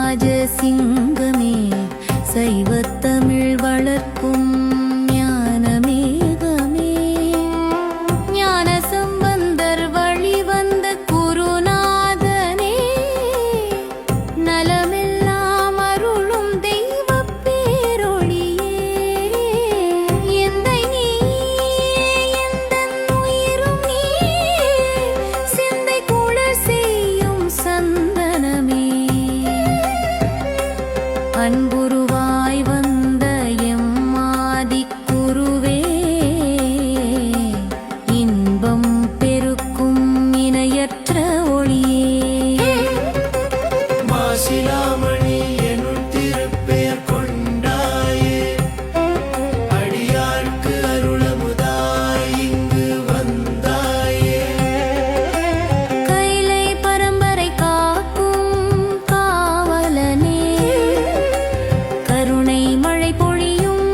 தருமபுராதீனத்தவராஜ சிங்கமே சைவத்தமிழ் வளர்க்கும் ஞானமேகமே ஞான சம்பந்தர் வழிவந்த குருநாதனே நலமெல்லாம் அருளும் தெய்வப் பேரொளியே எந்தை நீ எந்தன் உயிரும் நீ சிந்தை குளர் செய்யும் சந்தனமே அன்புருவாய் வந்த எம்மாதிக் குருவே இன்பம் பெருக்கும் இணையற்ற ஒளியே மாசிலாமணி எனும் திருப்பெயர் கொண்டாயே அடியார்க்கு அருளமுதாய் இங்கு வந்தாயே கைலை பரம்பரை காக்கும் காவலனே கருணை மழை பொழியும்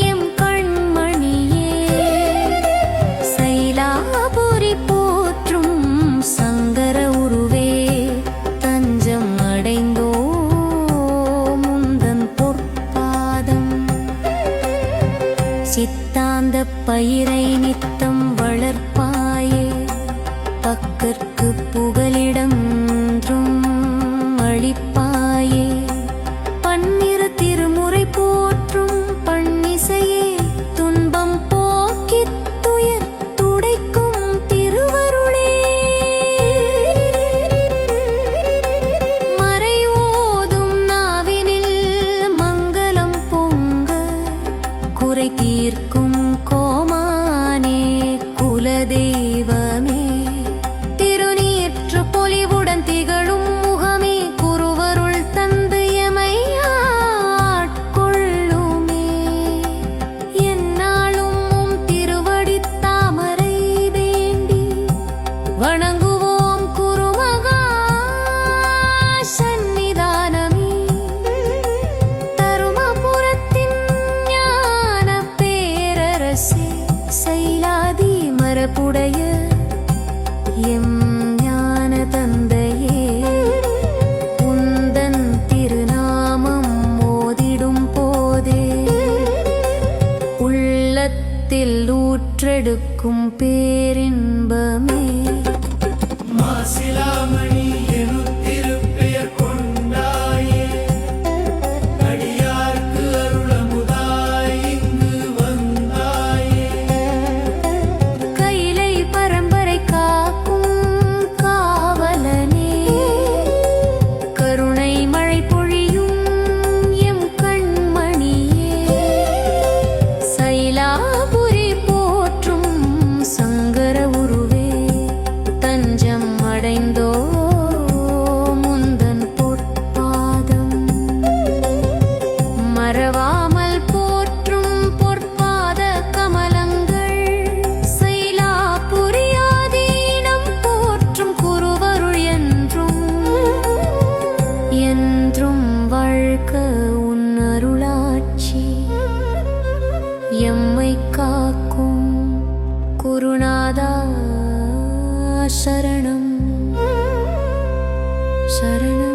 எம் கண்மணியே சைலாபுரி போற்றும் சங்கர உருவே தஞ்சம் அடைந்தோ முந்தன் பொற்பாதம் சித்தாந்த பயிரை நித்தம் வளர்ப்பாயே பக்கற்கு புகலிடம்ன்றும் அளிப்பாயே பன்னிரு திருமுறை போற்றும் பன்னிசையே துன்பம் போக்கித் துயர் துடைக்கும் திருவருளே மறை ஓதும் நாவினில் மங்களம் பொங்க குறை தீர்க்கும் கோமானே குலதெய்வமே திருநீற்று பொலிவுடன் திகழும் முகமே குருவருள் தந்து எமையாட்கொள்ளுமே எந்நாளும் உம் திருவடித் தாமரை வேண்டி வணங்குவோம் குருமகா சந்நிதானமே தருமபுரத்தின் ஞான பேரரசே சைலாதி மரபுடைய எம் ஞான தந்தையே உந்தன் திருநாமம் மோதிடும் போதே உள்ளத்தில் ஊற்றெடுக்கும் பேரின்பமே மாசிலாமணி எனும் திருப்பெயர் கொண்டாயே அடியார்க்கு அருளமுதாய் இங்கு வந்தாயே கைலை பரம்பரை காக்கும் காவலனே கருணை மழை பொழியும் எம் கண்மணியே சைலாபுரி போற்றும் சங்கர உருவே தஞ்சம் அடைந்தோ முந்தன் பொற்பாதம் மறவாமல் போற்றும் பொற்பாத கமலங்கள் சைலாபுரியாதீனம் போற்றும் குருவருள் என்றும் வாழ்க உன் அருளாட்சி எம்மை காக்கும் குருநாதா சரணம் சரணம்